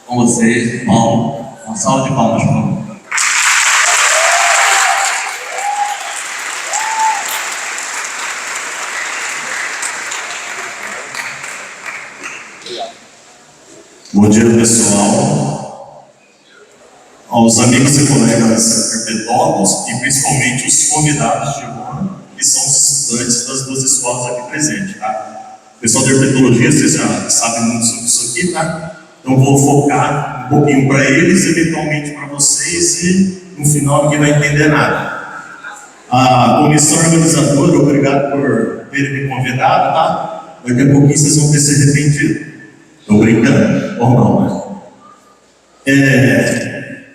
com vocês, irmão. Uma salva de palmas, por favor. Bom dia, pessoal, aos amigos e colegas herpetólogos e principalmente os convidados de honra, que são os estudantes das duas escolas aqui presentes, tá? O pessoal de herpetologia, vocês já sabem muito sobre isso aqui, tá? Então vou focar um pouquinho para eles, eventualmente para vocês, e no final ninguém vai entender nada. A comissão organizadora, obrigado por terem me convidado, tá? Daqui a pouquinho vocês vão ter se arrependido. Estou brincando, ou não, né?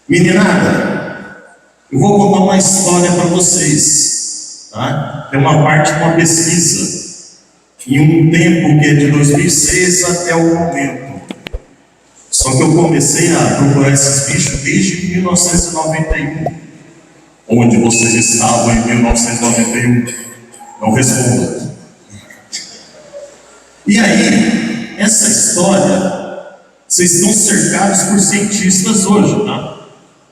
Meninada, eu vou contar uma história para vocês, tá? É uma parte de uma pesquisa, em um tempo que é de 2006 até o momento. Só que eu comecei a procurar esses bichos desde 1991. Onde vocês estavam em 1991? Não respondam. E aí, essa história, vocês estão cercados por cientistas hoje, tá?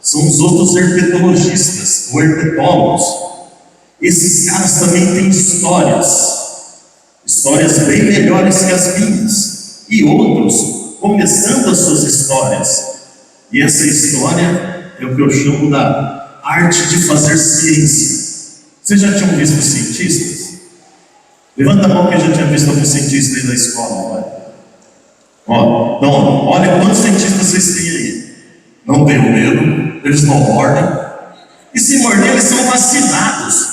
São os outros herpetologistas, ou herpetólogos. Esses caras também têm histórias bem melhores que as minhas, e outros começando as suas histórias. E essa história é o que eu chamo da arte de fazer ciência. Vocês já tinham visto cientistas? Levanta a mão que já tinha visto algum cientista aí na escola, vai. Ó, então, olha quantos cientistas vocês têm aí. Não tenham medo, eles não mordem. E se morder, eles são vacinados.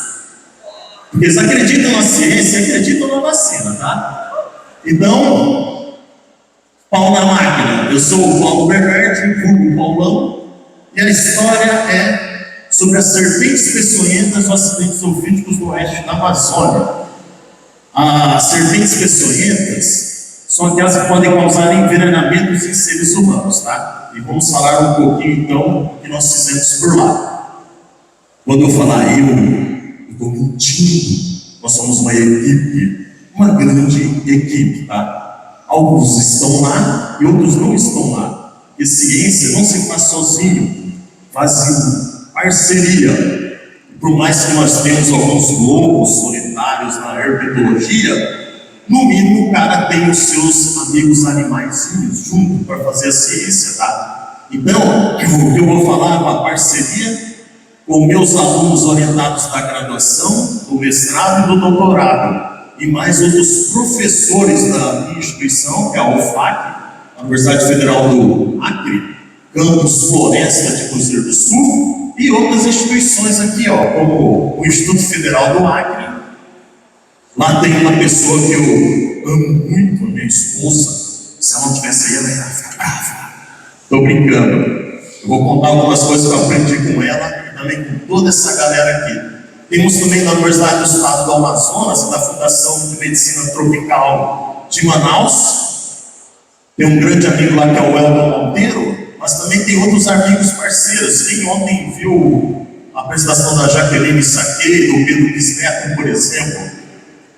Porque eles acreditam na ciência, acreditam na vacina, tá? Então, pau na máquina. Eu sou o Paulo Bernardi, vulgo Paulão, e a história é sobre as serpentes peçonhentas ou acidentes zoofílicos no oeste da Amazônia. As serpentes peçonhentas são aquelas que podem causar envenenamentos em seres humanos, tá? E vamos falar um pouquinho então do que nós fizemos por lá. Quando eu falar eu estou mentindo. Nós somos uma equipe, uma grande equipe, tá? Alguns estão lá e outros não estão lá. Porque ciência não se faz sozinho, faz em parceria. Por mais que nós tenhamos alguns lobos solitários na herpetologia, no mínimo o cara tem os seus amigos animaizinhos junto para fazer a ciência, tá? Então, o que eu vou falar é uma parceria com meus alunos orientados da graduação, do mestrado e do doutorado, e mais outros professores da minha instituição, que é a UFAC, a Universidade Federal do Acre, Campus Floresta de Cruzeiro do Sul, e outras instituições aqui, ó, como o Instituto Federal do Acre. Lá tem uma pessoa que eu amo muito, a minha esposa. Se ela não tivesse aí, ela ia ficar brava. Estou brincando. Eu vou contar algumas coisas que eu aprendi com ela e também com toda essa galera aqui. Temos também da Universidade do Estado do Amazonas, da Fundação de Medicina Tropical de Manaus. Tem um grande amigo lá que é o Elton Monteiro, mas também tem outros amigos parceiros. Quem ontem viu a apresentação da Jaqueline Saquei, do Pedro Bisneto, por exemplo.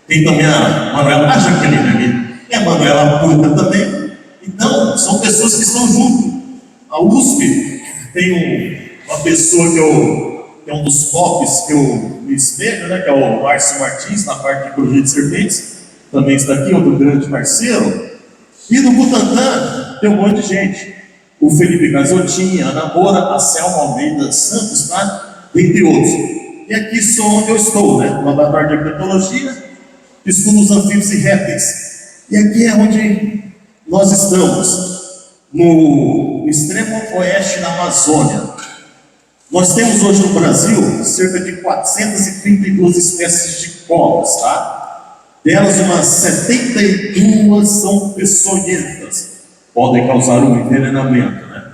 Tem também a Manuela, a Jaqueline ali, e a Manuela Puta também. Então, são pessoas que estão junto. A USP tem uma pessoa que é um dos tops que eu me espelho, né, que é o Márcio Martins, na parte de ecologia de serpentes. Também está aqui, outro grande parceiro. E no Butantã tem um monte de gente. O Felipe Gasotinha, a Ana Moura, a Selma Almeida Santos, tá? Entre outros. E aqui sou onde eu estou, né? No laboratório de herpetologia, estudo os anfíbios e répteis. E aqui é onde nós estamos, no extremo oeste da Amazônia. Nós temos hoje no Brasil cerca de 432 espécies de cobras, tá? Delas, umas 72 são peçonhentas, podem causar um envenenamento, né?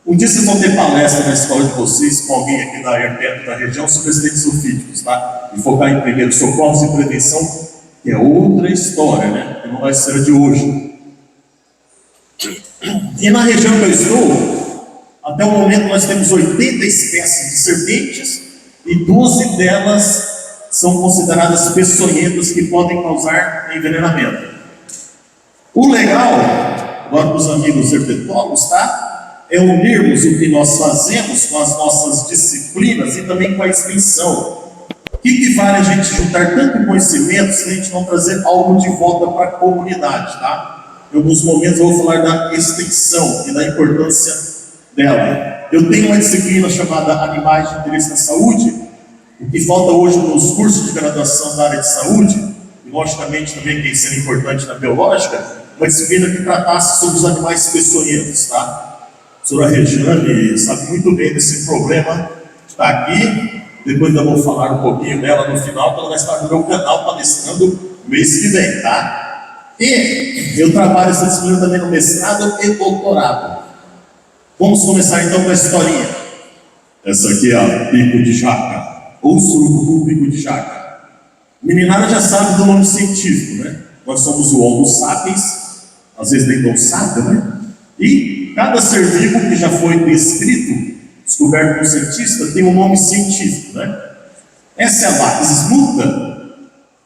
Um dia vocês vão ter palestra na escola de vocês com alguém aqui da herpeto da região sobre acidentes zoofílicos, tá? E focar em primeiros socorros e prevenção, que é outra história, né? Que não vai ser a de hoje. E na região que eu estou, até o momento nós temos 80 espécies de serpentes e 12 delas são consideradas peçonhentas que podem causar envenenamento. O legal agora para os amigos herpetólogos, tá? É unirmos o que nós fazemos com as nossas disciplinas e também com a extensão. O que vale a gente juntar tanto conhecimento se a gente não trazer algo de volta para a comunidade, tá? Em alguns momentos eu vou falar da extensão e da importância dela. Eu tenho uma disciplina chamada Animais de Interesse na Saúde. O que falta hoje nos cursos de graduação da área de saúde, e logicamente também que seria importante na biológica, uma disciplina que tratasse sobre os animais peçonhentos, tá? A professora Regiane sabe muito bem desse problema que está aqui. Depois eu vou falar um pouquinho dela no final, que ela vai estar no meu canal palestrando mês que vem, tá? E eu trabalho essa disciplina também no mestrado e doutorado. Vamos começar então com a historinha. Essa aqui é a pico de jaca, ou surucucu pico de jaca. Meninada já sabe do nome científico, né? Nós somos o Homo sapiens, às vezes nem tão sábio, né? E cada ser vivo que já foi descrito, descoberto por um cientista, tem um nome científico, né? Essa é a Lapis muta,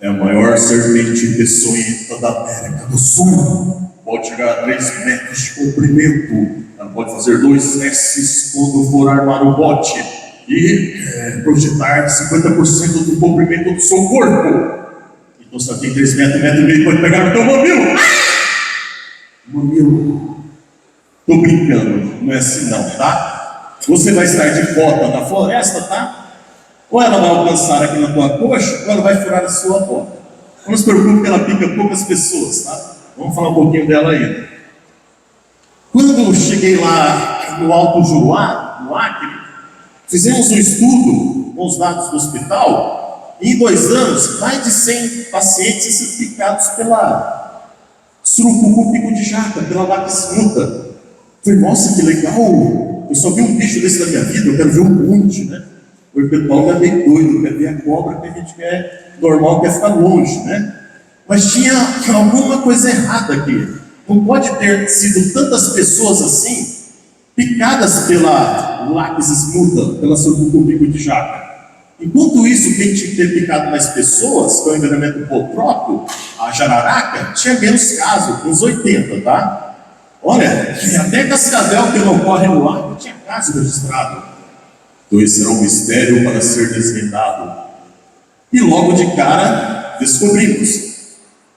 é a maior serpente peçonhenta da América do Sul. Pode chegar a 3 metros de comprimento. Ela pode fazer 2 S quando for armar o bote e projetar 50% do comprimento do seu corpo. Então, se ela tem 3 metros, 1,5 metros, pode pegar no teu mamilo. Mamilo. Tô brincando, não é assim não, tá? Você vai estar de bota na floresta, tá? Ou ela vai alcançar aqui na tua coxa, ou ela vai furar a sua bota. Não se preocupe que ela pica poucas pessoas, tá? Vamos falar um pouquinho dela ainda. Quando eu cheguei lá no Alto Juruá, no Acre, fizemos um estudo com os dados do hospital, e em 2 anos, mais de 100 pacientes foram picados pela surucucu pico de jaca, pela Lapis muta. Falei, nossa, que legal! Eu só vi um bicho desse na minha vida, eu quero ver um monte, né? O herpetólogo é meio doido, quer ver a cobra, que a gente quer normal, quer ficar longe, né? Mas tinha alguma coisa errada aqui. Não pode ter sido tantas pessoas assim, picadas pela Lapis muta, pela surucucu pico de jaca. Enquanto isso, quem tinha que ter picado mais pessoas, com o envenenamento hipotrópico, a jararaca, tinha menos casos, uns 80, tá? Olha, até cascavel que não corre no lago tinha caso registrado. Então esse era um mistério para ser desvendado. E logo de cara, descobrimos.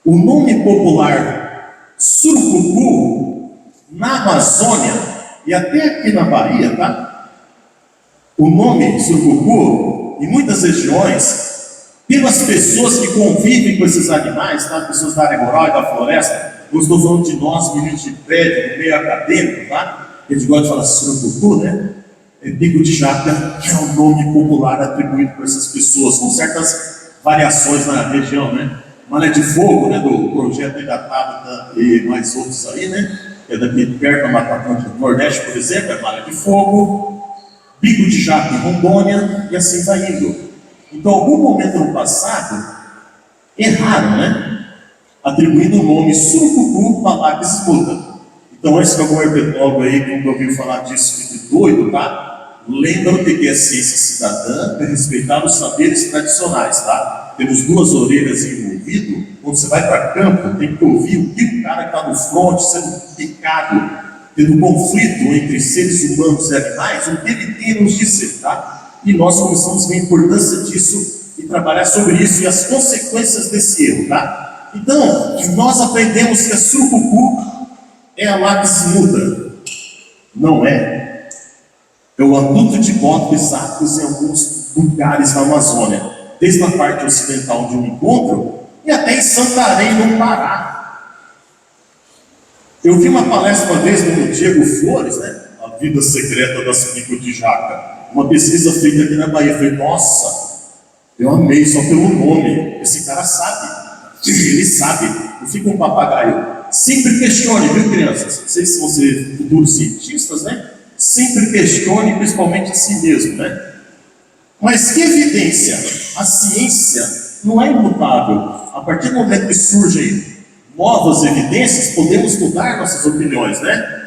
O nome popular surucucu, na Amazônia, e até aqui na Bahia, tá? O nome surucucu, em muitas regiões, pelas pessoas que convivem com esses animais, tá? Pessoas da área rural e da floresta, eu estou falando de nós, meninos de prédio, no meio acadêmico, tá? A gente gosta de falar surucucu, né? Pico de jaca é o nome popular atribuído por essas pessoas, com certas variações na região, né? Malha de Fogo, né? Do projeto da Tabata e mais outros aí, né? É daqui perto da Mata Atlântica do Nordeste, por exemplo, é Malha de Fogo, Pico de Jaca em Rondônia, e assim vai indo. Então, em algum momento no passado, erraram, né? Atribuindo o nome surucucu para Lapis muta. Então, antes que algum herpetólogo aí, quando ouviu falar disso, fique doido, tá? Lembra o que é ciência cidadã, é respeitar os saberes tradicionais, tá? Temos 2 orelhas e um ouvido. Quando você vai para campo, tem que ouvir o que o cara que está no front, sendo picado, tendo conflito entre seres humanos e animais, o que ele tem a nos dizer, tá? E nós começamos a ver a importância disso e trabalhar sobre isso e as consequências desse erro, tá? Então, nós aprendemos que a surucucu é a Lapis muta. Não é. É o adulto de bótopis acros em alguns lugares na Amazônia, desde a parte ocidental onde eu me encontro e até em Santarém, no Pará. Eu vi uma palestra uma vez do Diego Flores, né? A vida secreta das pico de jaca. Uma pesquisa feita aqui na Bahia. Eu falei, nossa, eu amei só pelo nome. Esse cara sabe. Ele sabe. Não fica um papagaio. Sempre questione, viu, crianças? Não sei se vocês futuros cientistas, né? Sempre questione, principalmente a si mesmo, né? Mas que evidência? A ciência não é imutável. A partir do momento que surgem novas evidências, podemos mudar nossas opiniões, né?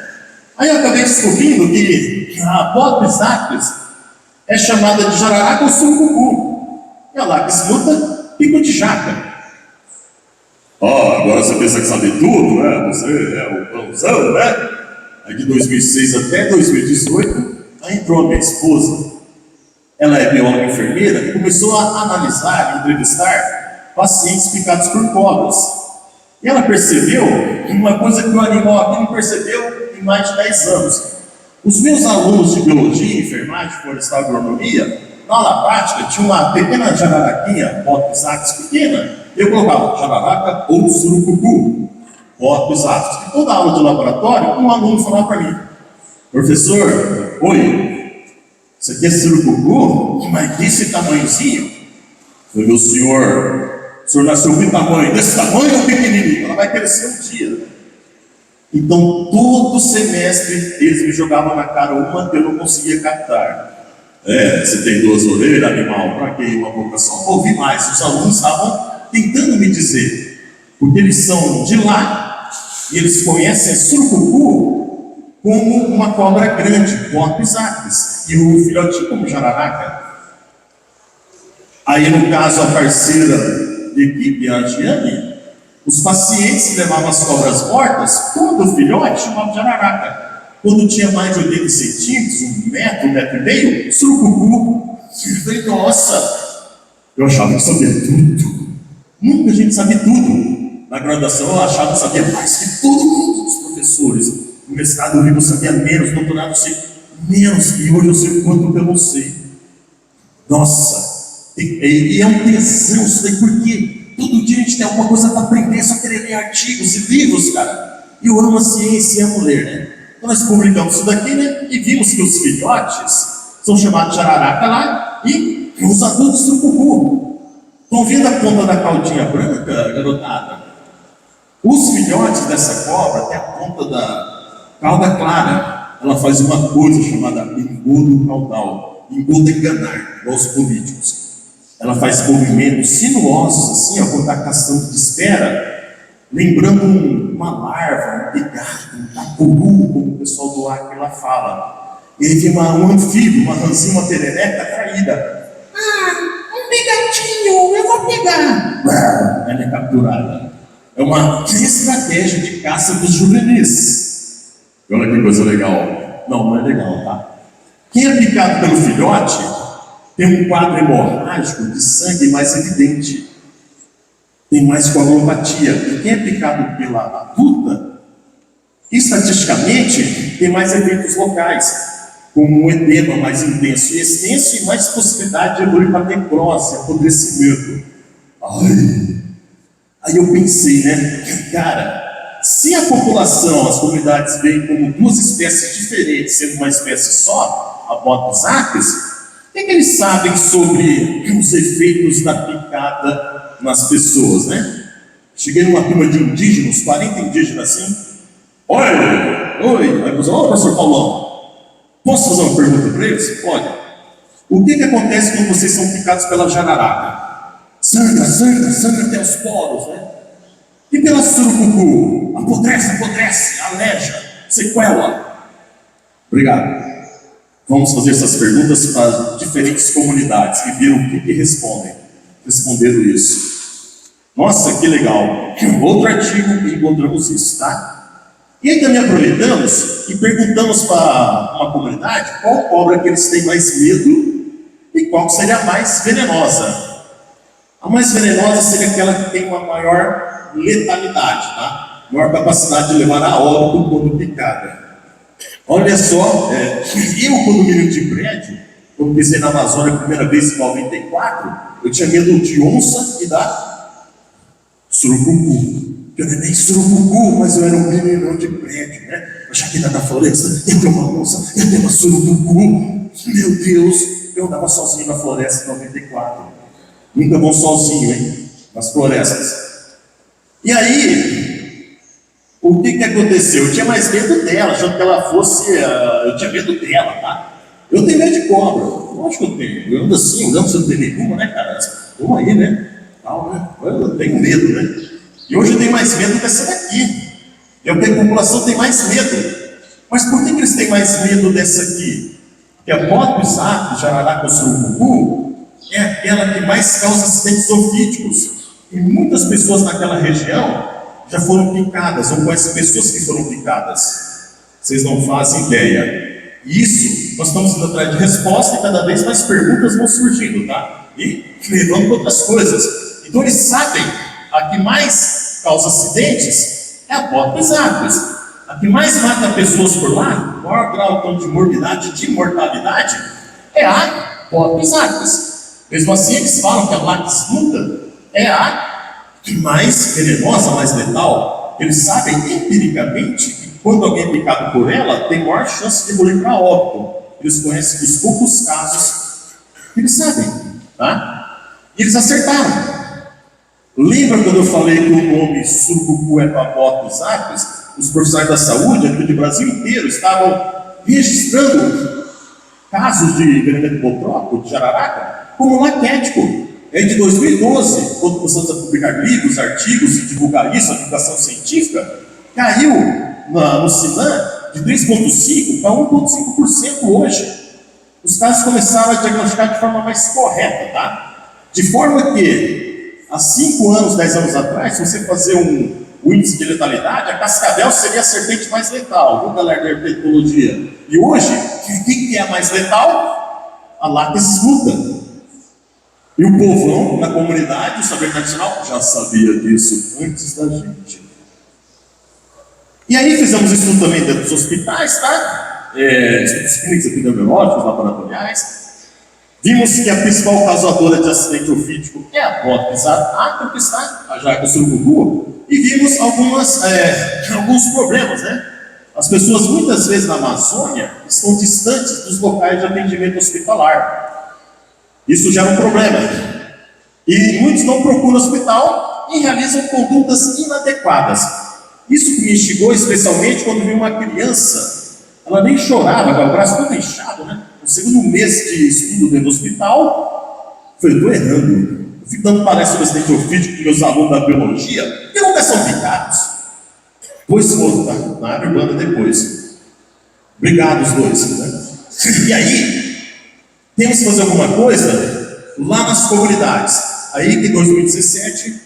Aí eu acabei descobrindo que a Bótopis acris é chamada de jararaca ou surucucu. E a Lapis muta, pico de jaca. Agora você pensa que sabe tudo, né? Você é o pãozão, né? Aí de 2006 até 2018, aí entrou a minha esposa. Ela é bióloga enfermeira e começou a analisar, entrevistar pacientes picados por cobras. E ela percebeu uma coisa que o animal aqui não percebeu em mais de 10 anos. Os meus alunos de biologia, enfermagem, florestal e agronomia, na aula prática, tinha uma pequena jararaquinha, Botus actis pequena. Eu colocava jararaca ou surucucu, Botus actis. E toda aula de laboratório, um aluno falava para mim: professor, oi, isso aqui é surucucu? Mas desse tamanhozinho? Eu falei: meu senhor, o senhor nasceu com tamanho, desse tamanho ou pequenininho? Ela vai crescer um dia. Então, todo semestre, eles me jogavam na cara uma que eu não conseguia captar. Você tem 2 orelhas, animal, para que uma boca só? Ouvi mais, os alunos estavam tentando me dizer, porque eles são de lá, e eles conhecem surucucu como uma cobra grande, Botus actis, e o filhotinho como jararaca. Aí, no caso, a parceira de equipe, a Giane, os pacientes levavam as cobras mortas, todo filhote chamava de jararaca. Quando tinha mais de 80 centímetros, 1 metro, 1,5 metro, surucucu. Eu falei: nossa, eu achava que sabia tudo. Nunca a gente sabia tudo. Na graduação eu achava que sabia mais que todo mundo dos professores. No mestrado eu sabia menos, no doutorado eu sei menos, e hoje eu sei o quanto que eu não sei. Nossa, e é um tesão isso daí, porque todo dia a gente tem alguma coisa para aprender, só querer ler artigos e livros, cara. E eu amo a ciência e amo ler, né? Então nós publicamos isso daqui, né? E vimos que os filhotes são chamados de jararaca lá e os adultos surucucu. Estão vendo a ponta da caudinha branca, garotada? Os filhotes dessa cobra têm a ponta da cauda clara. Ela faz uma coisa chamada engodo caudal. Engodo é enganar, igual os políticos. Ela faz movimentos sinuosos, assim, ó, quando está caçando de espera, lembrando uma larva, um pegado, um tapuru, como o pessoal do Acre lá fala. E aí vem um anfíbio, uma ranzinha, uma perereca traída. Um pegadinho, eu vou pegar. Ela é capturada. É uma estratégia de caça dos juvenis. Olha que coisa legal. Não é legal, tá? Quem é picado pelo filhote tem um quadro hemorrágico de sangue mais evidente, tem mais coagulopatia. E quem é picado pela adulta, estatisticamente, tem mais efeitos locais, como um edema mais intenso e extenso e mais possibilidade de evoluir para necrose, apodrecimento. Aí eu pensei, né, cara, se a população, as comunidades veem como 2 espécies diferentes, sendo uma espécie só, a Botus actis, o que eles sabem sobre os efeitos da picada nas pessoas, né? Cheguei numa turma de indígenas, 40 indígenas assim. Oi! Aí eu falei: professor Paulão, posso fazer uma pergunta para eles? Pode. O que acontece quando vocês são picados pela jararaca? Sangra até os poros, né? E pela surucucu? Apodrece, aleja, sequela. Obrigado. Vamos fazer essas perguntas para diferentes comunidades e ver o que respondem. Responderam isso. Nossa, que legal. Outro artigo e encontramos isso, tá? E aí também aproveitamos e perguntamos para uma comunidade qual cobra que eles têm mais medo e qual seria a mais venenosa. A mais venenosa seria aquela que tem uma maior letalidade, tá? Maior capacidade de levar a óbito quando picada. Olha só, eu quando menino de prédio, quando pisei na Amazônia a primeira vez em 94, eu tinha medo de onça e da surucucu. Eu não era nem surucucu, mas eu era um menino de prédio, né? Eu cheguei na floresta, eu tenho uma onça, eu tenho uma surucucu. Meu Deus, eu andava sozinho na floresta em 94. Nunca vou sozinho, hein? Nas florestas. E aí, o que aconteceu? Eu tinha mais medo dela, achando que ela fosse. Eu tinha medo dela, tá? Eu tenho medo de cobra. Lógico que eu tenho. Eu ando assim, andando sem ter nenhuma, né, cara? Vamos aí, né? Tal, né? Eu tenho medo, né? E hoje eu tenho mais medo dessa daqui. É o que a população tem mais medo. Mas por que eles têm mais medo dessa aqui? Porque a Botus actis, jararaca ou surucucu, é aquela que mais causa acidentes ofídicos. E muitas pessoas naquela região já foram picadas, ou conhecem pessoas que foram picadas. Vocês não fazem ideia. E isso, nós estamos indo atrás de resposta e cada vez mais perguntas vão surgindo, tá? E levando outras coisas. Então eles sabem, a que mais causa acidentes é a Botos Aqueos. A que mais mata pessoas por lá, o maior grau então, de morbidade, de mortalidade, é a Botos Aqueos. Mesmo assim, eles falam que a Lactis Muta é a mais venenosa, mais letal. Eles sabem empiricamente que quando alguém é picado por ela, tem maior chance de evoluir para óbito. Eles conhecem os poucos casos que eles sabem, tá? E eles acertaram. Lembra quando eu falei que o nome surucucu é para Botos Aqueos? Os profissionais da saúde, aqui do Brasil inteiro, estavam registrando casos de envenenamento botrópico, de jararaca, como laquético. Em de 2012, quando começamos a publicar livros, artigos e divulgar isso, a divulgação científica, caiu no Sinan de 3,5% para 1,5% hoje. Os casos começaram a diagnosticar de forma mais correta, tá? De forma que, há 5 anos, 10 anos atrás, se você fazer o índice de letalidade, a cascavel seria a serpente mais letal, viu, galera da herpetologia? E hoje, o que é a mais letal? A Lactis Muta. E o povão na comunidade, o saber tradicional, já sabia disso antes da gente. E aí fizemos estudo também dentro dos hospitais, tá? Estudos clínicos epidemiológicos, laboratoriais. Vimos que a principal causadora de acidente ofídico é a Botos Aqueos, tá? A jaca surucucu. E vimos alguns problemas, né? As pessoas muitas vezes na Amazônia estão distantes dos locais de atendimento hospitalar. Isso gera um problema. E muitos não procuram hospital e realizam condutas inadequadas. Isso que me instigou especialmente quando vi uma criança, ela nem chorava, com o braço todo inchado, né? No segundo mês de estudo dentro do hospital, eu falei, estou errando. Eu fico dando palestra sobre acidente ofídico para meus alunos da biologia, que nunca são picados. Pois foram, tá? Na área urbana depois. Obrigado os dois, né? E aí, temos que fazer alguma coisa lá nas comunidades. Aí que em 2017,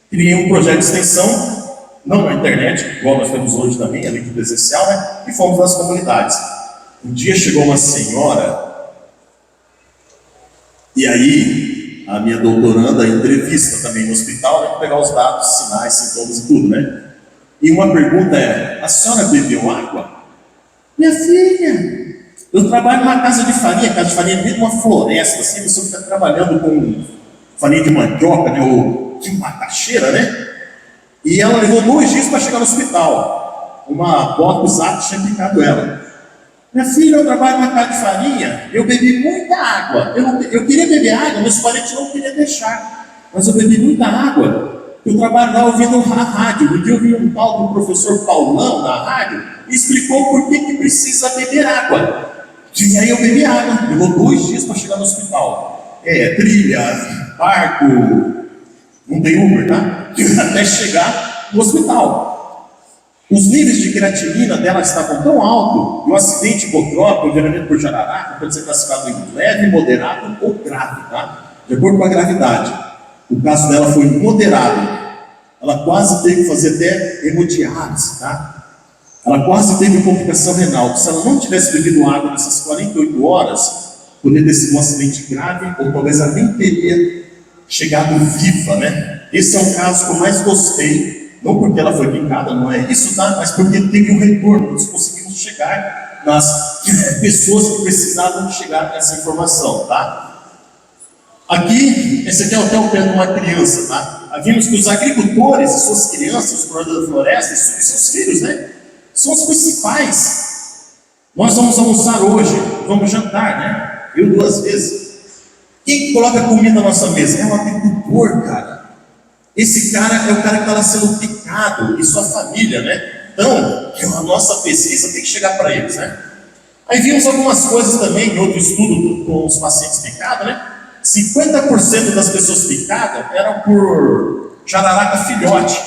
criei um projeto de extensão, não na internet, igual nós temos hoje também, além de presencial, né? E fomos nas comunidades. Um dia chegou uma senhora, e aí a minha doutoranda entrevista também no hospital, né? Para pegar os dados, sinais, sintomas e tudo, né? E uma pergunta é, a senhora bebeu água? Minha filha, eu trabalho numa casa de farinha dentro de uma floresta, assim, você fica trabalhando com farinha de mandioca, né? Ou de macaxeira, né? E ela levou 2 dias para chegar no hospital. Uma Botos Aqueos tinha picado ela. Minha filha, eu trabalho numa casa de farinha, eu bebi muita água. Eu queria beber água, meus parentes não queriam deixar. Mas eu bebi muita água. Eu trabalho lá ouvindo a rádio. Um dia eu vi um tal do professor Paulão na rádio e explicou por que precisa beber água. E aí eu bebi água. Levou 2 dias para chegar no hospital. Trilha, barco, não tem Uber, tá? Até chegar no hospital. Os níveis de creatinina dela estavam tão altos, e o acidente botrópico, o envenenamento por jararaca, pode ser classificado em leve, moderado ou grave, tá? De acordo com a gravidade. O caso dela foi moderado. Ela quase teve que fazer até hemodiálise, tá? Ela quase teve complicação renal. Se ela não tivesse bebido água nessas 48 horas, poderia ter sido um acidente grave, ou talvez ela nem teria chegado viva, né? Esse é o caso que eu mais gostei, não porque ela foi picada, não é isso, tá? Mas porque teve um retorno, nós conseguimos chegar nas pessoas que precisavam chegar nessa informação, tá? Aqui, esse aqui é até o pé de uma criança, tá? Vimos que os agricultores e suas crianças, os moradores da floresta e seus filhos, né? São os principais. Nós vamos almoçar hoje, vamos jantar, né? Eu 2 vezes. Quem coloca comida na nossa mesa? É um agricultor, cara. Esse cara é o cara que está lá sendo picado, e sua família, né? Então, a nossa pesquisa tem que chegar para eles, né? Aí vimos algumas coisas também, em outro estudo com os pacientes picados, né? 50% das pessoas picadas eram por jararaca filhote,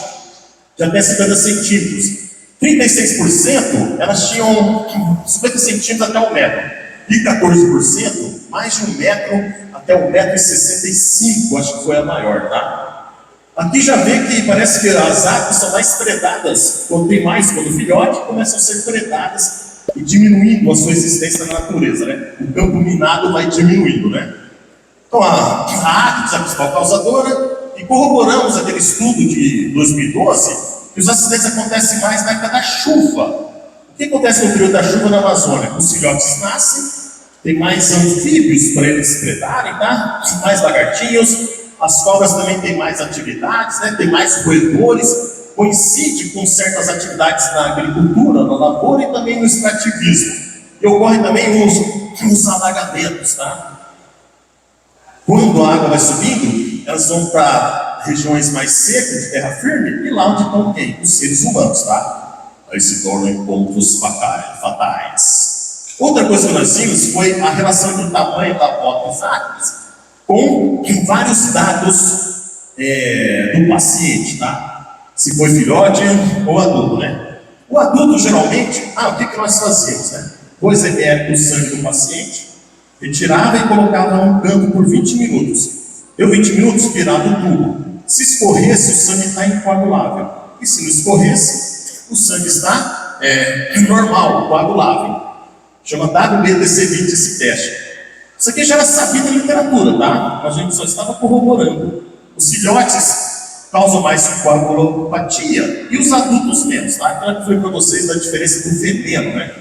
de até 50 centímetros. 36% elas tinham 50 centímetros até 1 metro. E 14% mais de 1 metro até 1,65 m, acho que foi a maior, tá? Aqui já vê que parece que as aves são mais predadas, quando tem mais, quando filhote, começam a ser predadas e diminuindo a sua existência na natureza, né? O campo minado vai diminuindo, né? Então a Actis é a principal causadora, e corroboramos aquele estudo de 2012, que os acidentes acontecem mais na época da chuva. O que acontece no período da chuva na Amazônia? Os filhotes nascem, tem mais anfíbios para eles predarem, tá? Mais lagartinhos, as cobras também têm mais atividades, né? Tem mais roedores, coincide com certas atividades na agricultura, na lavoura e também no extrativismo. E ocorre também os alagamentos, tá? Quando a água vai subindo, elas vão para regiões mais secas, de terra firme, e lá onde estão quem? Os seres humanos, tá? Aí se tornam encontros fatais. Outra coisa que nós vimos foi a relação do tamanho da bota dos Actis com vários dados do paciente, tá? Se foi filhote ou adulto, né? O adulto, geralmente, o que nós fazíamos, né? 2 ml do sangue do paciente, retirava e colocava num canto por 20 minutos. Deu 20 minutos, virava o tubo. Se escorresse, o sangue está incoagulável. E se não escorresse, o sangue está normal, coagulável. Chama WBDC20 esse teste. Isso aqui já era sabido na literatura, tá? A gente só estava corroborando. Os filhotes causam mais coagulopatia e os adultos menos, tá? Então, eu falei para vocês da diferença do veneno, né?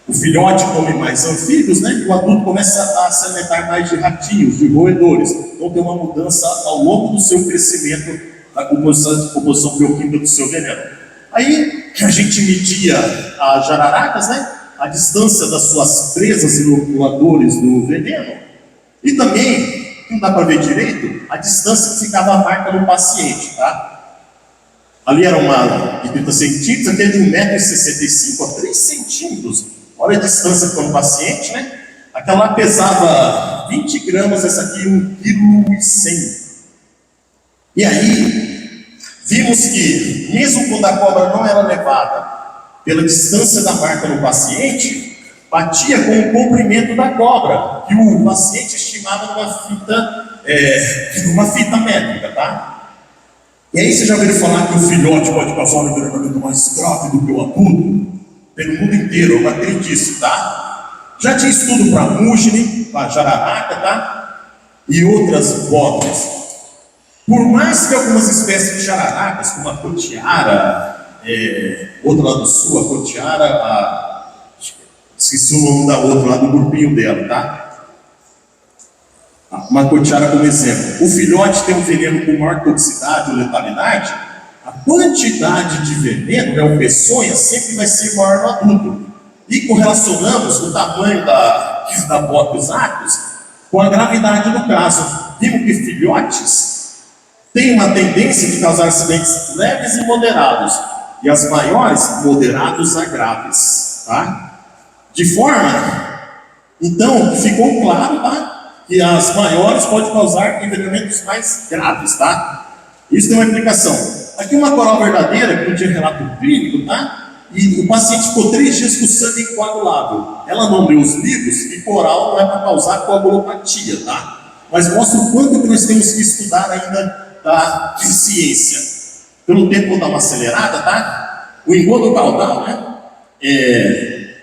O filhote come mais anfíbios, né? E o adulto começa a se alimentar mais de ratinhos, de roedores. Então tem uma mudança ao longo do seu crescimento da composição bioquímica do seu veneno. Aí a gente media as jararacas, né? A distância das suas presas inoculadores do veneno. E também, não dá para ver direito, a distância que ficava a marca no paciente, tá? Ali era uma de 30 centímetros, aqui é de 1,65 m a 3 centímetros. Olha a distância para o paciente, né? Aquela lá pesava 20 gramas, essa aqui 1,1 kg. E aí, vimos que, mesmo quando a cobra não era levada pela distância da marca no paciente, batia com o comprimento da cobra, que o paciente estimava numa fita métrica, tá? E aí você já ouviu falar que o filhote pode causar um envenenamento mais grave do que o adulto? Pelo mundo inteiro, é uma crendice, tá? Já tinha estudo para mugine, para jararaca, tá? E outras botas. Por mais que algumas espécies de jararacas, como a cotiara, outra lá do sul, a cotiara, esqueci o nome da outra lá do grupinho dela, tá? Uma cotiara como exemplo. O filhote tem um veneno com maior toxicidade ou letalidade. A quantidade de veneno, o peçonha, sempre vai ser maior no adulto. E correlacionamos o tamanho da bota dos Actis com a gravidade do caso. Vimos que filhotes têm uma tendência de causar acidentes leves e moderados, e as maiores, moderados a graves, tá? De forma, então, ficou claro, tá? Que as maiores podem causar envenenamentos mais graves, tá? Isso tem uma implicação. Aqui uma coral verdadeira, que não tinha relato clínico, tá? E o paciente ficou 3 dias com o sangue incoagulável. Ela não leu os livros, e coral não é para causar coagulopatia, tá? Mas mostra o quanto que nós temos que estudar ainda da ciência. Pelo tempo vou dar uma acelerada, tá? O engodo caudal, né?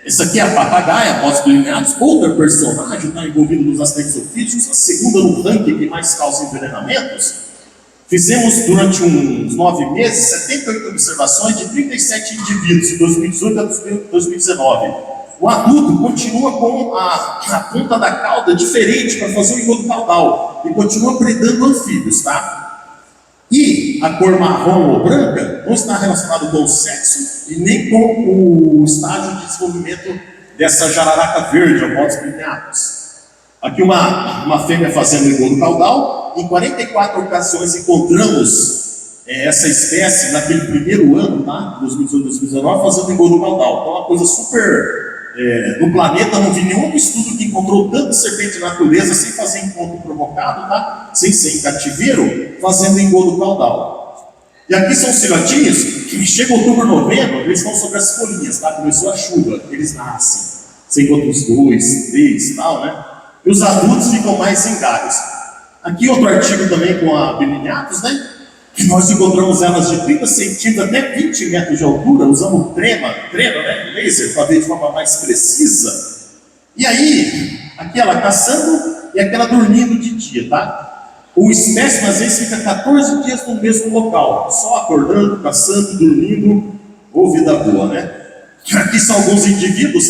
Essa aqui é a papagaia, pós-delineados. Outra personagem está envolvida nos acidentes ofídicos, a segunda no ranking que mais causa envenenamentos. Fizemos durante uns 9 meses 78 observações de 37 indivíduos, de 2018 a 2019. O adulto continua com a ponta da cauda diferente para fazer o engodo caudal e continua predando anfíbios, tá? E a cor marrom ou branca não está relacionada com o sexo e nem com o estágio de desenvolvimento dessa jararaca verde, a modos lineares. Aqui uma fêmea fazendo engodo caudal. Em 44 ocasiões encontramos essa espécie naquele primeiro ano, tá? 2018, 2019, fazendo engodo caudal. Então é uma coisa super... no planeta não vi nenhum estudo que encontrou tanta serpente na natureza sem fazer encontro provocado, tá? Sem ser em cativeiro, fazendo engodo caudal. E aqui são os filhotinhos que chegam outubro, novembro, eles estão sobre as folhinhas, tá? Começou a chuva, eles nascem. Você encontra os 2, 3 e tal, né? E os adultos ficam mais em galhos. Aqui outro artigo também com a Biliniatus, né? Nós encontramos elas de 30 centímetros até 20 metros de altura, usando trema, né, laser, para ver de forma mais precisa. E aí, aquela caçando e aquela dormindo de dia, tá? O espécime às vezes fica 14 dias no mesmo local, só acordando, caçando, dormindo, ou vida boa, né? Aqui são alguns indivíduos.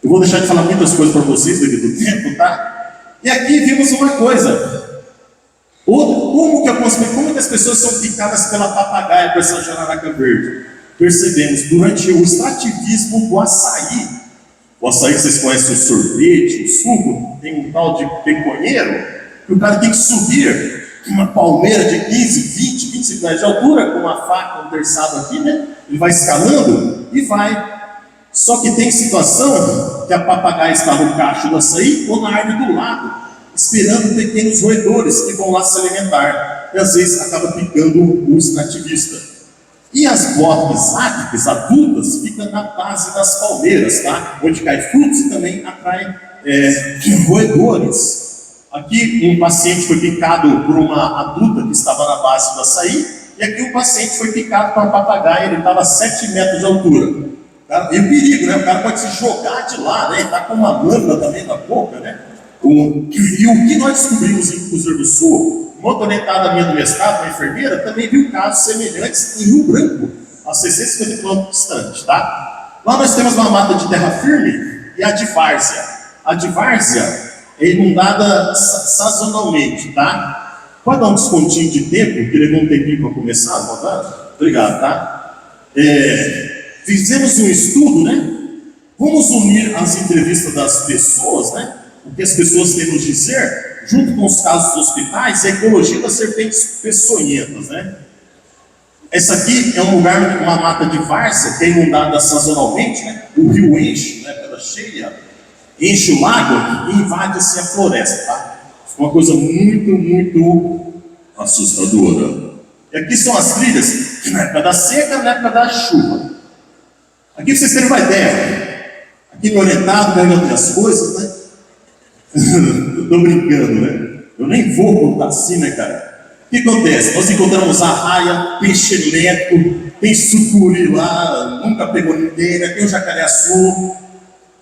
Eu vou deixar de falar muitas coisas para vocês devido ao tempo, tá? E aqui vimos uma coisa. Como que as pessoas são picadas pela papagaia, por essa jararaca verde? Percebemos, durante o extrativismo do açaí, o açaí que vocês conhecem, o sorvete, o suco, tem um tal de peconheiro, que o cara tem que subir uma palmeira de 15, 20, 25 metros de altura, com uma faca, um terçado aqui, né? Ele vai escalando e vai. Só que tem situação que a papagaia está no cacho do açaí ou na árvore do lado, esperando pequenos roedores que vão lá se alimentar. E às vezes acaba picando o extrativista. E as botas áticas adultas ficam na base das palmeiras, tá? Onde cai frutos e também atrai roedores. Aqui um paciente foi picado por uma adulta que estava na base do açaí, e aqui um paciente foi picado por uma papagaia, ele estava a 7 metros de altura. Tá? E o perigo, né? O cara pode se jogar de lá, né? Ele está com uma lâmina também na boca, né? E o que nós descobrimos em Cruzeiro do Sul, uma orientada minha do mestrado, uma enfermeira, também viu casos semelhantes em Rio Branco, a 650 km distante, tá? Lá nós temos uma mata de terra firme e a de várzea. A de várzea é inundada sazonalmente, tá? Pode dar um descontinho de tempo, que levou um tempinho para começar, tá? Obrigado, tá? Fizemos um estudo, né? Vamos unir as entrevistas das pessoas, né? O que as pessoas têm nos dizer, junto com os casos dos hospitais, é a ecologia das serpentes peçonhentas, né? Essa aqui é um lugar, uma mata de várzea, que é inundada sazonalmente, né? O rio enche, né? Pela cheia, enche o lago e invade assim a floresta, tá? Uma coisa muito, muito assustadora. E aqui são as trilhas, na época da seca, na época da chuva. Aqui pra vocês terem uma ideia, aqui no orientado, ganhando outras coisas, né? Eu tô brincando, né? Eu nem vou contar assim, né, cara? O que acontece? Nós encontramos arraia, peixe-leco, tem sucuri lá, nunca pegou ninguém, né? Tem o jacaré-açu.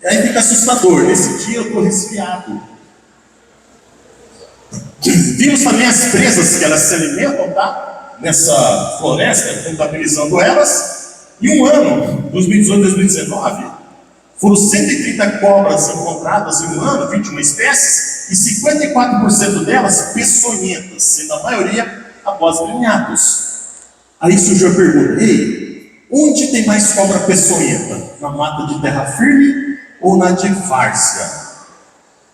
E aí fica assustador. Nesse dia eu tô resfriado. Vimos também as presas que elas se alimentam, tá? Nessa floresta, contabilizando elas. Em um ano, 2018, 2019, foram 130 cobras encontradas em um ano, 21 espécies, e 54% delas peçonhentas, sendo a maioria após brinhados. Aí surgiu a pergunta: ei, onde tem mais cobra peçonhenta? Na mata de terra firme ou na de várzea?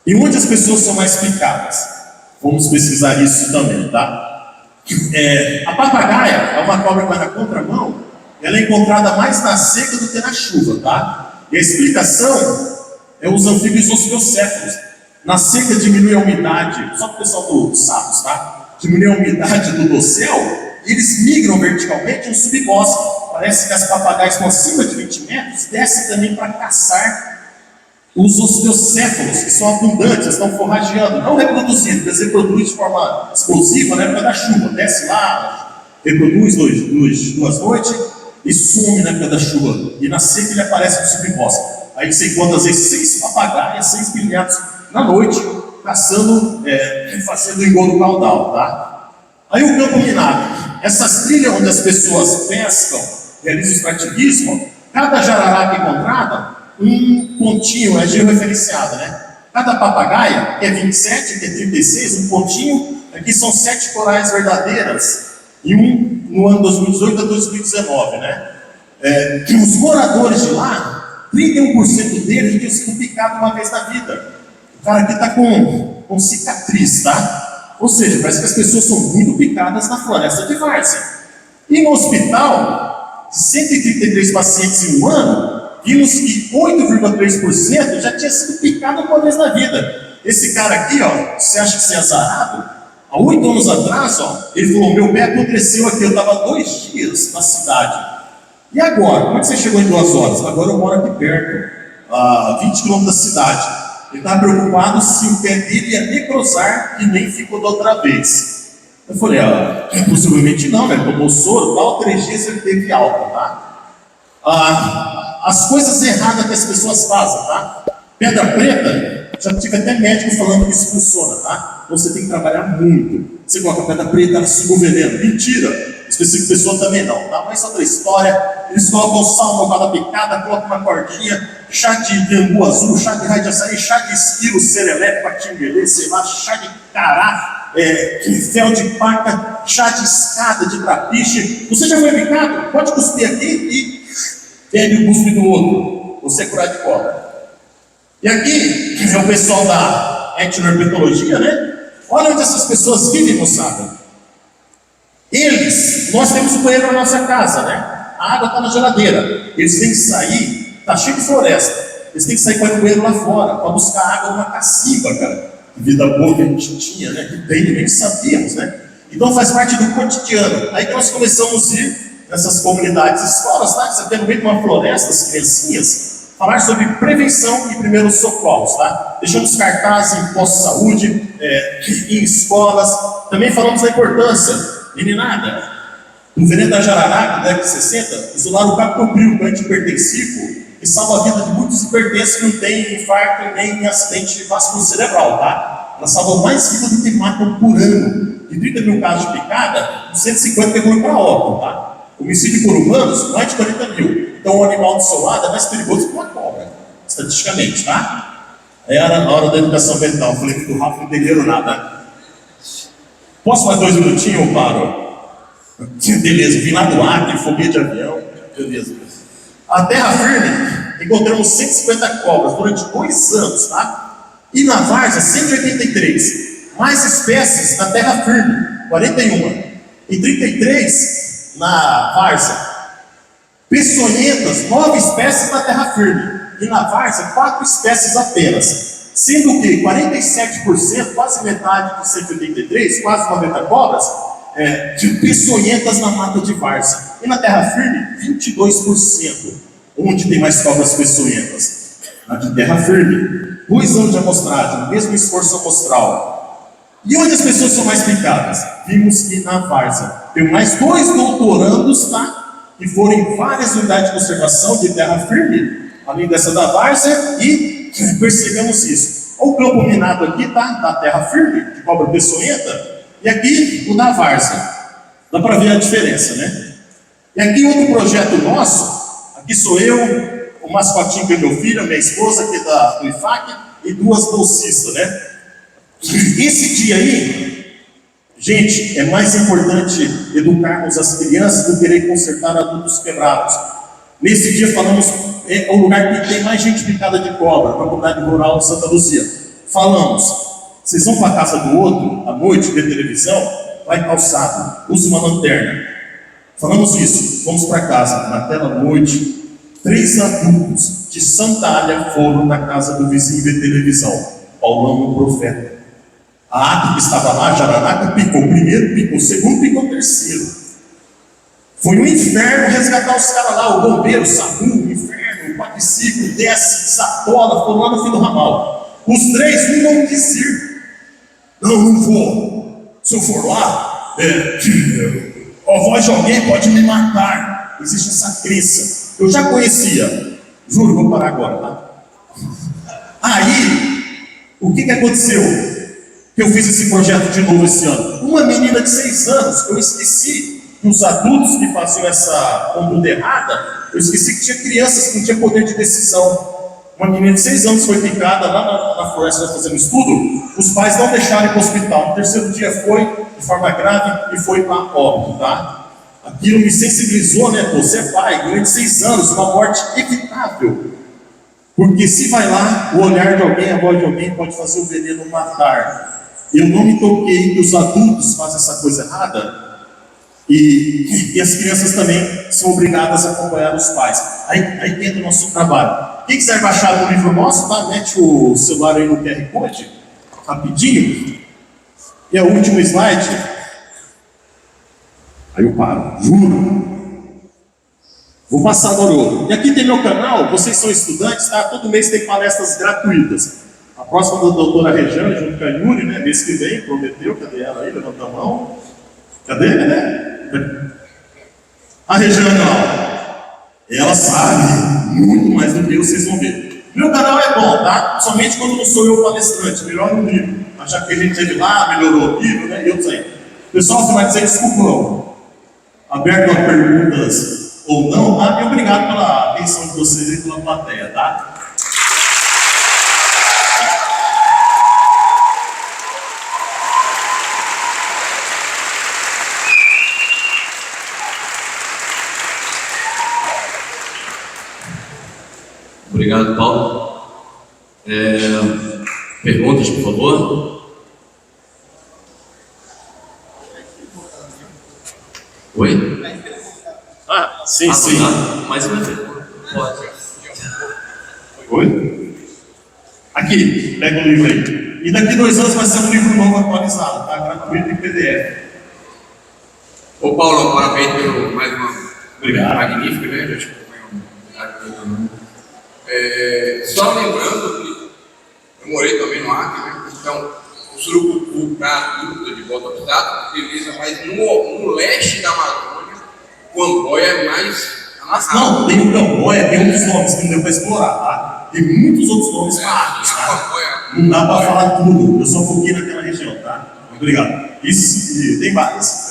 E onde as pessoas são mais picadas? Vamos pesquisar isso também, tá? A papagaia é uma cobra que vai na contramão, ela é encontrada mais na seca do que na chuva, tá? E a explicação é os anfíbios osteocéfalos. Na seca diminui a umidade, só para o pessoal dos sapos, tá? Diminui a umidade do dossel e eles migram verticalmente no subbosque. Parece que as papagaias estão acima de 20 metros, descem também para caçar os osteocéfalos, que são abundantes, estão forrageando, não reproduzindo, eles reproduzem de forma explosiva na época da chuva, desce lá, reproduz duas noites e some na época da chuva, e na seca ele aparece no subbosque. Aí você encontra às vezes 6 papagaias, 6 brilhados na noite, caçando, fazendo engodo caudal, tá? Aí o campo minado, essas trilhas onde as pessoas pescam, realizam extrativismo, cada jararaca encontrada, um pontinho é georreferenciado, né? Cada papagaia, que é 27, que é 36, um pontinho, aqui são 7 corais verdadeiras, e um no ano 2018 a 2019, né? Os moradores de lá, 31% deles tinham sido picados uma vez na vida. O cara aqui está com cicatriz, tá? Ou seja, parece que as pessoas são muito picadas na floresta de várzea. E no hospital, de 133 pacientes em um ano, vimos que 8,3% já tinha sido picado uma vez na vida. Esse cara aqui, ó, você acha que você é azarado? Há 8 anos atrás, ó, ele falou: meu pé aconteceu aqui, eu estava 2 dias na cidade. E agora? Como é que você chegou em 2 horas? Agora eu moro aqui perto, a 20 km da cidade. Ele estava preocupado se o pé dele ia necrosar e nem ficou da outra vez. Eu falei, possivelmente não, né? Tomou soro, tal, 3 dias ele teve alta, tá? As coisas erradas que as pessoas fazem, tá? Pedra preta, já tive até médico falando que isso funciona, tá? Então você tem que trabalhar muito. Você coloca pedra preta, ela se veneno. Mentira! Específico pessoa também não, tá? Mas outra história, eles colocam sal no bala picada, colocam uma cordinha, chá de bambu azul, chá de raio de açaí, chá de esquilo, serelepe, patinguelê, sei lá, chá de cará, fel de paca, chá de escada, de trapiche. Você já foi picado? Pode cuspir aqui e bebe o cuspe do outro. Você é curado de cobra. E aqui é o pessoal da etnoherpetologia, né? Olha onde essas pessoas vivem, moçada. Nós temos um banheiro na nossa casa, né? A água está na geladeira. Eles têm que sair, está cheio de floresta. Eles têm que sair para ir no banheiro lá fora, para buscar água numa cacimba, cara. Que vida boa que a gente tinha, né? Que tem, nem sabíamos, né? Então faz parte do cotidiano. Aí que nós começamos a ir nessas comunidades, escolas, tá? Você tem no meio de uma floresta, as criancinhas, falar sobre prevenção e primeiros socorros, tá? Deixamos cartazes em postos de saúde, em escolas. Também falamos da importância. Meninada, no veneno da jararaca, da década de 60, isolaram o captopril, antihipertensivo, que salva a vida de muitos hipertensos que não têm infarto nem acidente vascular cerebral, tá? Ela salva mais vidas do que matam por ano. De 30 mil casos de picada, 150 pegou para óbito, tá? Homicídio por humanos, mais de 40 mil. Então o animal do seu lado é mais perigoso que uma cobra, estatisticamente, tá? Era a hora da educação mental. Falei muito rápido, não entenderam nada. Posso mais 2 minutinhos ou paro? Beleza, vim lá do Acre, fobia de avião. Beleza. A terra firme, encontramos 150 cobras durante 2 anos, tá? E na várzea, 183. Mais espécies na terra firme, 41. E 33 na várzea. Peçonhentas, 9 espécies na terra firme. E na várzea, 4 espécies apenas. Sendo que 47%, quase metade de 183, quase 90 cobras, de peçonhentas na mata de várzea. E na terra firme, 22%. Onde tem mais cobras peçonhentas? Na de terra firme. 2 anos de amostragem, mesmo esforço amostral. E onde as pessoas são mais picadas? Vimos que na várzea. Tem mais 2 doutorandos, tá? Que foram em várias unidades de conservação de terra firme, além dessa da várzea, e percebemos isso. O campo minado aqui, tá? Da terra firme, de cobra peçonhenta, e aqui o da várzea. Dá para ver a diferença, né? E aqui outro projeto nosso, aqui sou eu, o mascotinho que é meu filho, minha esposa, que é do IFAC, e 2 bolsistas, né? Esse dia aí, gente, é mais importante educarmos as crianças do que querer consertar adultos quebrados. Nesse dia falamos, é o lugar que tem mais gente picada de cobra, na comunidade rural de Santa Luzia. Falamos, vocês vão para a casa do outro, à noite, ver televisão, vai calçado, use uma lanterna. Falamos isso, fomos para casa, naquela noite, 3 adultos de Santália foram na casa do vizinho ver televisão. Paulão, o profeta. A ave que estava lá, jararaca, picou o primeiro, picou o segundo, picou o terceiro. Foi um inferno resgatar os caras lá, o bombeiro, o SAMU, o inferno, o quadriciclo, desce, desatola, foram lá no fim do ramal. Os 3 não vão dizer. Não vou. Se eu for lá, a voz de alguém pode me matar. Existe essa crença. Eu já conhecia. Juro, vou parar agora, tá? Aí, o que aconteceu? Que eu fiz esse projeto de novo esse ano. Uma menina de 6 anos, eu esqueci que os adultos que faziam essa conduta errada, eu esqueci que tinha crianças que não tinham poder de decisão. Uma menina de 6 anos foi picada lá na floresta fazendo estudo, os pais não deixaram ir para o hospital. No 3º dia foi de forma grave e foi para óbito, tá? Aquilo me sensibilizou, né? Você é pai, menina de 6 anos, uma morte evitável. Porque se vai lá, o olhar de alguém, a voz de alguém pode fazer o veneno matar. Eu não me toquei que os adultos fazem essa coisa errada e as crianças também são obrigadas a acompanhar os pais. Aí entra o nosso trabalho. Quem quiser baixar o livro nosso, tá? Mete o celular aí no QR Code, rapidinho. E é o último slide. Aí eu paro, juro. Vou passar agora outro. E aqui tem meu canal, vocês são estudantes, tá? Todo mês tem palestras gratuitas. A próxima da doutora Rejane, junto com a Yuri, né? Mês que vem, prometeu, cadê ela aí? Levanta a mão. Cadê? Cadê? A regional, ela sabe muito mais do que vocês vão ver. Meu canal é bom, tá? Somente quando não sou eu palestrante, melhor no livro. Achar que a gente teve lá, melhorou o livro, né? E outros aí. Pessoal, você vai dizer desculpa, aberto a perguntas ou não, tá? E obrigado pela atenção de vocês e pela plateia, tá? Obrigado, Paulo. Perguntas, por favor? Oi? Sim. Tá. Mais uma vez. Pode. Oi? Aqui, pega o livro aí. E daqui 2 anos vai ser um livro novo atualizado, tá? Gratuito em PDF. Ô Paulo, parabéns pelo mais uma Obrigado. magnífica, né? Eu te acompanho. Só lembrando que eu morei também no Acre, né? Então o surucucu para luta de volta ao estado, beleza, mas no leste da Amazônia, o Camboia é mais amarrado. Não, tem o Camboia, tem outros nomes que não deu para explorar, tá? Tem muitos outros nomes para árvores, tá? Não dá para falar tudo, eu só foquei naquela região, tá? Muito obrigado. Isso, tem várias.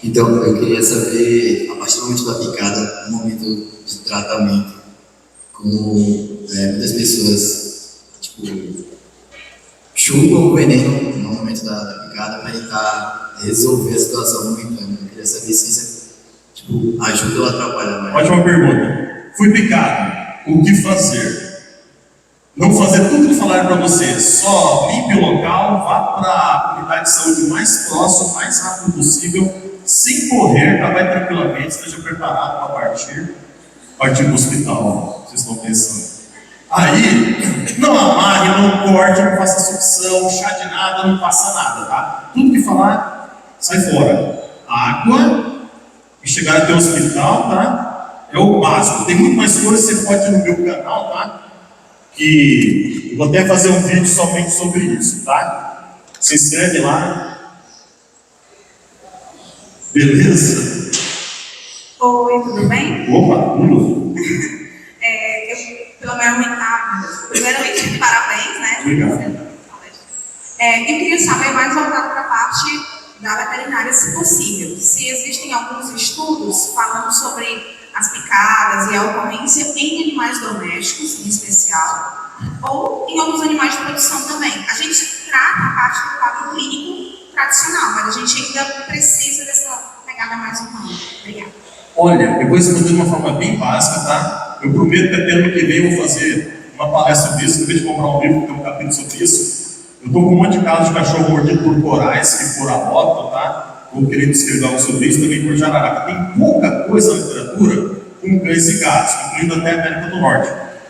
Então, eu queria saber, a partir do momento da picada, no momento de tratamento, como muitas pessoas, tipo, chupam o veneno no momento da picada para tentar resolver a situação momentânea. Eu queria saber se isso, tipo, ajuda ou atrapalha mais. Ótima pergunta. Fui picado, o que fazer? Não fazer tudo que falaram para você, só limpe o local, vá para a unidade de saúde mais próxima, o mais rápido possível, sem correr, tá? Vai tranquilamente, esteja preparado para partir para o hospital, vocês estão pensando. Aí, não amarre, não corte, não faça sucção, chá de nada, não faça nada, tá? Tudo que falar, sai fora. Água, e chegar até o hospital, tá? É o básico. Tem muito mais coisas, você pode ir no meu canal, tá? Que eu vou até fazer um vídeo somente sobre isso, tá? Se inscreve lá. Beleza? Oi, tudo bem? Opa, tudo. Pelo meu nome, primeiramente, parabéns, né? Obrigado. Eu queria saber mais voltado para a parte da veterinária, se possível. Se existem alguns estudos falando sobre as picadas e a ocorrência em animais domésticos, em especial, ou em alguns animais de produção também. A gente trata a parte do quadro clínico tradicional, mas a gente ainda precisa dessa pegada mais humana. Obrigada. Olha, eu vou responder de uma forma bem básica, tá? Eu prometo que até ano que vem eu vou fazer uma palestra sobre isso, acabei de comprar um livro que tem um capítulo sobre isso. Eu estou com um monte de casos de cachorro mordido por corais, que por abóbito, tá? Estou querendo escrever algo sobre isso, também por jararaca. Tem pouca coisa na literatura com cães e gatos, incluindo até a América do Norte.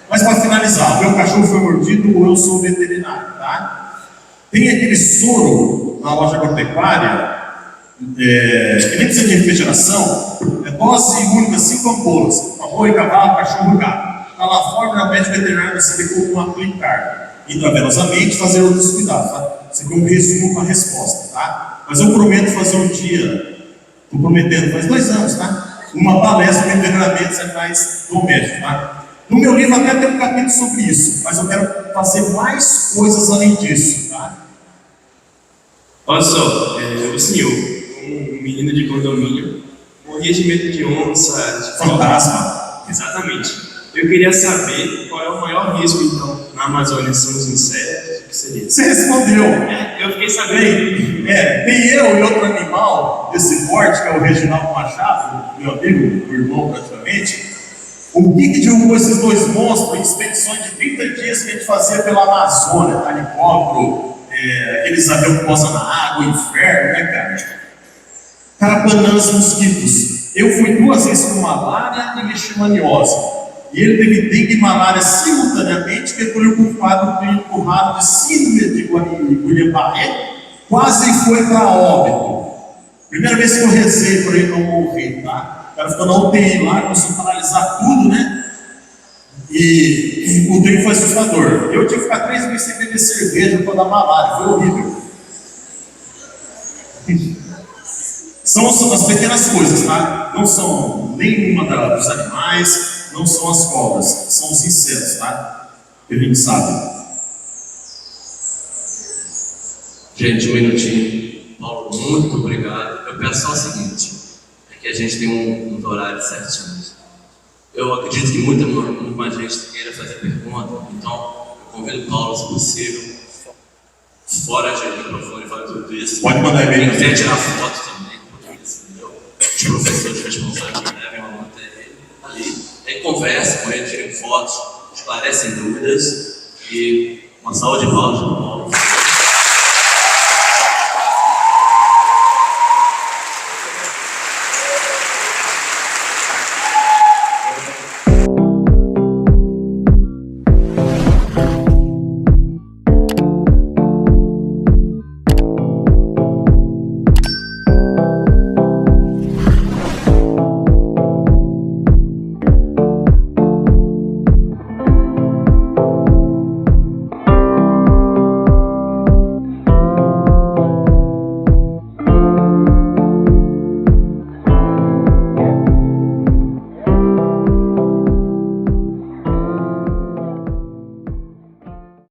Mas para finalizar, o meu cachorro foi mordido ou eu sou veterinário, tá? Tem aquele soro na loja agropecuária, que nem precisa de refrigeração, é dose única, 5 ampolas, para boi, cavalo, cachorro e gato. Está lá fora, o médico veterinário vai saber como aplicar intravenosamente, fazer outros cuidados, tá? Isso aqui é um resumo para a resposta, tá? Mas eu prometo fazer um dia, estou prometendo faz 2 anos, tá? Uma palestra de treinamentos animais domésticos, tá? No meu livro até tem um capítulo sobre isso, mas eu quero fazer mais coisas além disso, tá? Olha só, um menino de condomínio, morria de medo de onça, de Fantasma. Exatamente. Eu queria saber qual é o maior risco, então, na Amazônia. São os insetos? O que seria? Você respondeu. Eu fiquei sabendo. Tem eu e outro animal desse porte, que é o Reginaldo Machado, meu amigo, meu irmão praticamente. O que derrubou esses 2 monstros em expedições de 30 dias que a gente fazia pela Amazônia, tá? Helicóptero, aqueles aviões que posam na água, inferno, né, cara? Carapanãs, mosquitos. Eu fui 2 vezes com malária e leishmaniose. E ele teve dengue e malária simultaneamente, que recolheu com um quadro clínico raro de síndrome de Guillain-Barré, quase foi para óbito. Primeira vez que eu rezei para ele não morrer, tá? O cara ficou na UTI lá, começou a paralisar tudo, né? E o tempo foi assustador. Eu tive que ficar 3 meses sem beber cerveja para dar malária, foi horrível. São as pequenas coisas, tá? Não são nenhuma dos animais, não são as cobras, são os insetos, tá? Que a gente sabe. Gente, um minutinho. Paulo, muito obrigado. Eu peço só o seguinte, é que a gente tem um horário certinho. Eu acredito que muito mais gente queira fazer pergunta, então eu convido o Paulo, se possível, fora de microfone, fora de tudo isso. Pode mandar e-mail. Quem quiser tirar foto também, entendeu? Os professores responsáveis que devem manter ele ali. Aí conversa com ele, tirem fotos, esclarecem dúvidas e uma salva de palmas para o Paulo.